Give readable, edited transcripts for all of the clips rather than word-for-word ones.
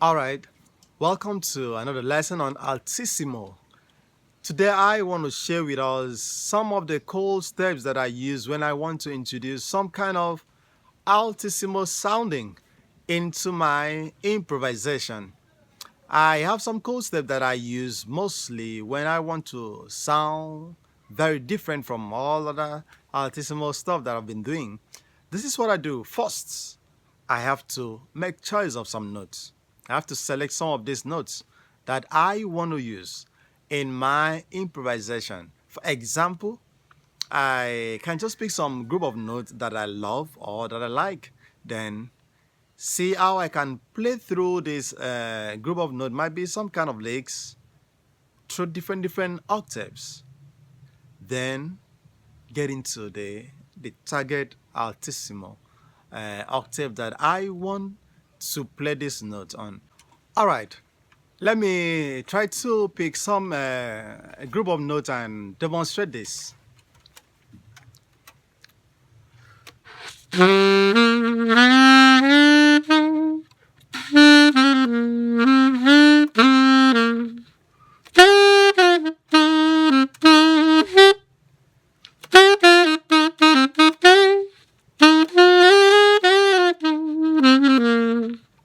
Alright, welcome to another lesson on Altissimo. Today I want to share with us some of the cool steps that I use when I want to introduce some kind of Altissimo sounding into my improvisation. I have some cool steps that I use mostly when I want to sound very different from all other Altissimo stuff that I've been doing. This is what I do. First, I have to make choice of some notes. I have to select some of these notes that I want to use in my improvisation. For example, I can just pick some group of notes that I love or that I like. Then see how I can play through this group of notes. Might be some kind of licks through different octaves. Then get into the target altissimo octave that I want to play this note on. All right, let me try to pick some group of notes and demonstrate this.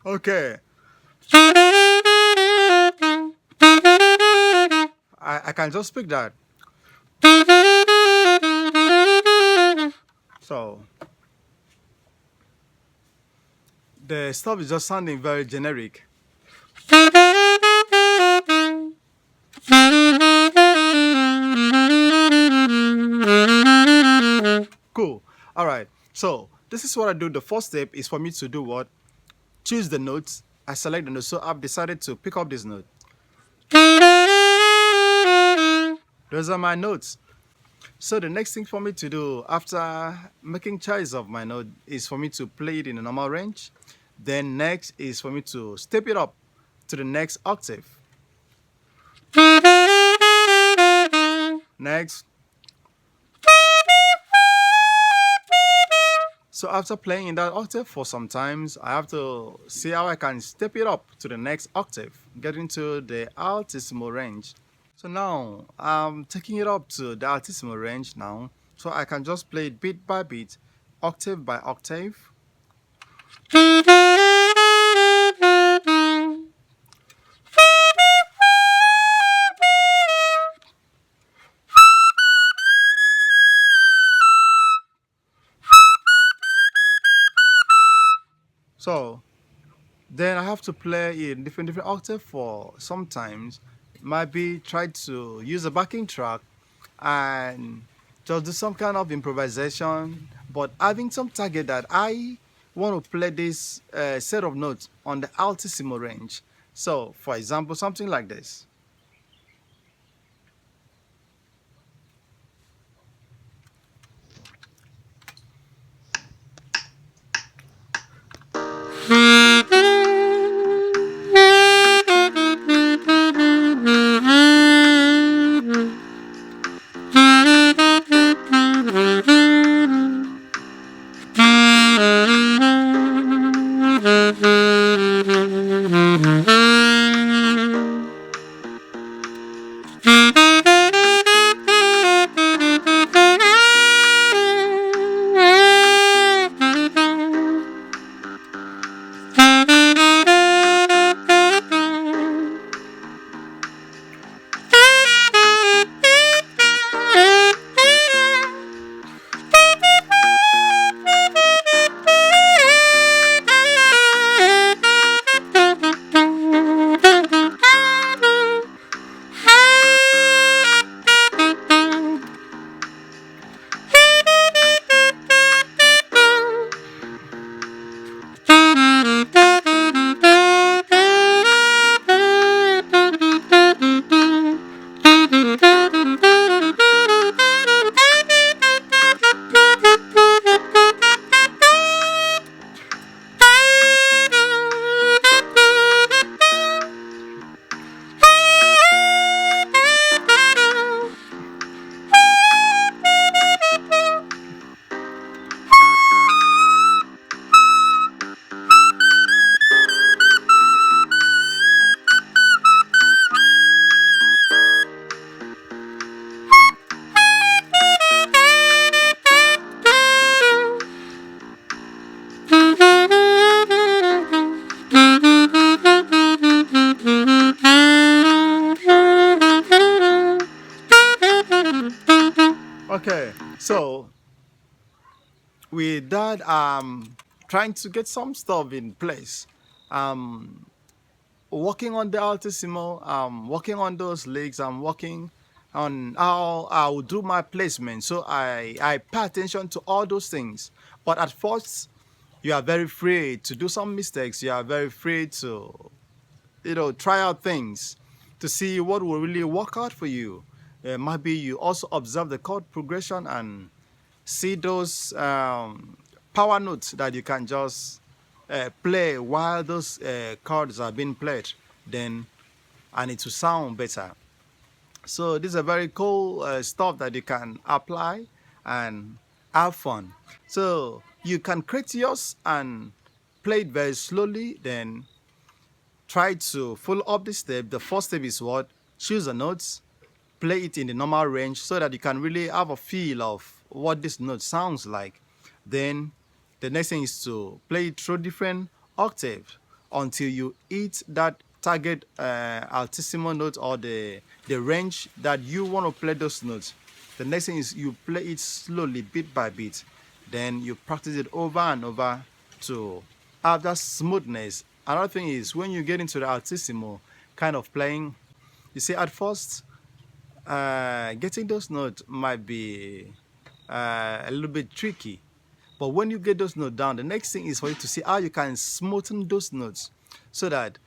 Okay, I can just pick that. So the stuff is just sounding very generic. Cool. All right. So this is what I do. The first step is for me to do what? Choose the notes. I select the notes. So I've decided to pick up this note. Those are my notes. So the next thing for me to do after making choice of my note is for me to play it in a normal range. Then next is for me to step it up to the next octave. Next. So after playing in that octave for some times, I have to see how I can step it up to the next octave, get into the altissimo range. So now I'm taking it up to the altissimo range now, so I can just play it bit by bit, octave by octave. So then I have to play in different octave for sometimes. Might be try to use a backing track and just do some kind of improvisation, but having some target that I want to play this set of notes on the altissimo range. So, for example, something like this. with that, trying to get some stuff in place. Um, Working on the Altissimo, working on those legs, I'm working on how I'll do my placement. So I pay attention to all those things. But at first, you are very free to do some mistakes. You are very free to, try out things to see what will really work out for you. Maybe you also observe the chord progression and see those power notes that you can just play while those chords are being played, then and it will sound better. So this is a very cool stuff that you can apply and have fun. So you can create yours and play it very slowly, then try to follow up the step. The first step is what? Choose the notes, play it in the normal range so that you can really have a feel of what this note sounds like. Then the next thing is to play it through different octaves until you hit that target altissimo note or the range that you want to play those notes. The next thing is you play it slowly, bit by bit. Then you practice it over and over to have that smoothness. Another thing is when you get into the altissimo kind of playing, you see at first getting those notes might be a little bit tricky. But when you get those notes down, the next thing is for you to see how you can smoothen those notes so that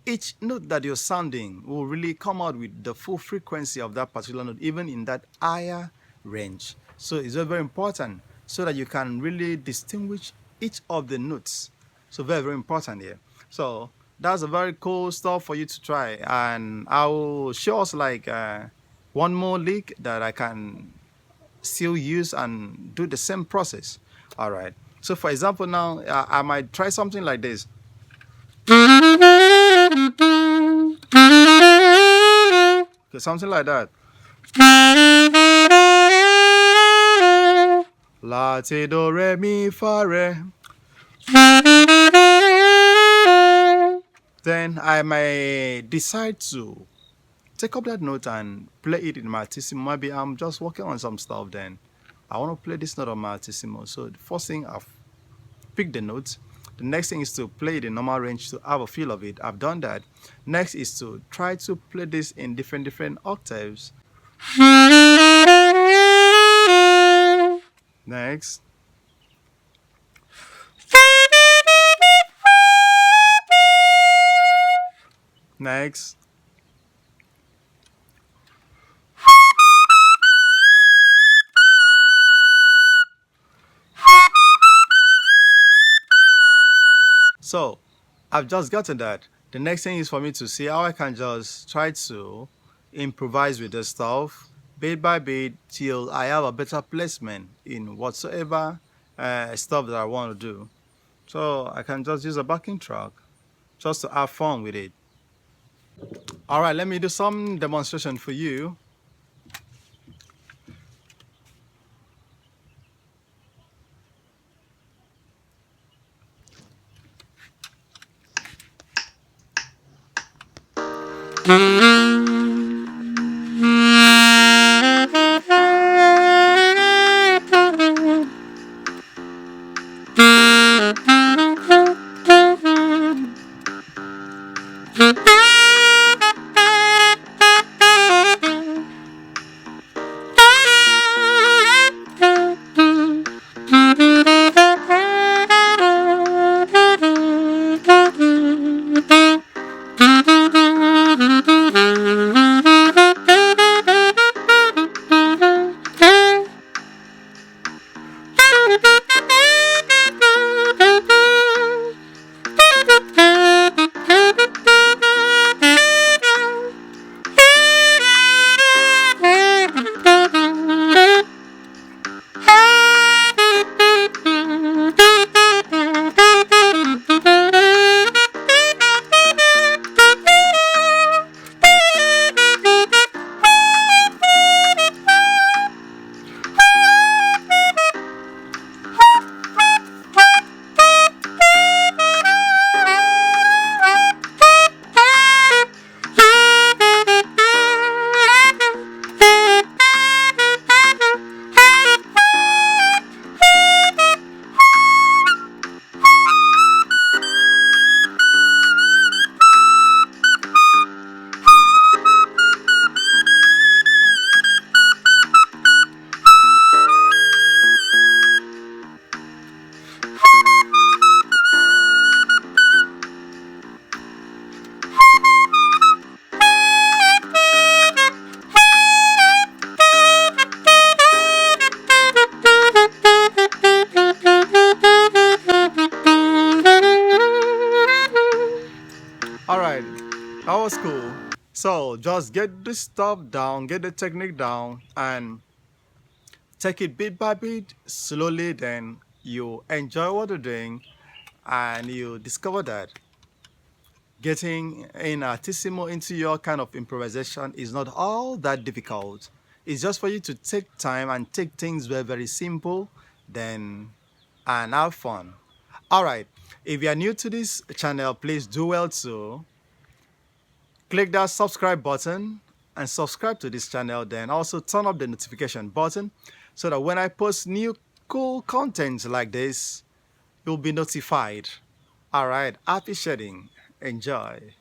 each note that you're sounding will really come out with the full frequency of that particular note, even in that higher range. So it's very, very important so that you can really distinguish each of the notes. So very, very important here. So that's a very cool stuff for you to try. And I will show us like one more lick that I can still use and do the same process. All right. So for example, now I might try something like this. Okay, something like that. La te do re mi fa re. Then I may decide to take up that note and play it in my altissimo. Maybe I'm just working on some stuff, then I want to play this note on my altissimo. So the first thing, I've picked the notes. The next thing is to play the normal range to have a feel of it. I've done that. Next is to try to play this in different octaves. Next. Next. So I've just gotten that. The next thing is for me to see how I can just try to improvise with the stuff bit by bit till I have a better placement in whatsoever stuff that I want to do. So I can just use a backing track just to have fun with it. All right, let me do some demonstration for you. That was cool. So just get the stuff down, get the technique down, and take it bit by bit, slowly. Then you enjoy what you're doing, and you discover that getting in Altissimo into your kind of improvisation is not all that difficult. It's just for you to take time and take things very, very simple, then and have fun. All right. If you are new to this channel, please do well to click that subscribe button and subscribe to this channel. Then also turn up the notification button so that when I post new cool content like this, you'll be notified. All right. Happy shedding. Enjoy.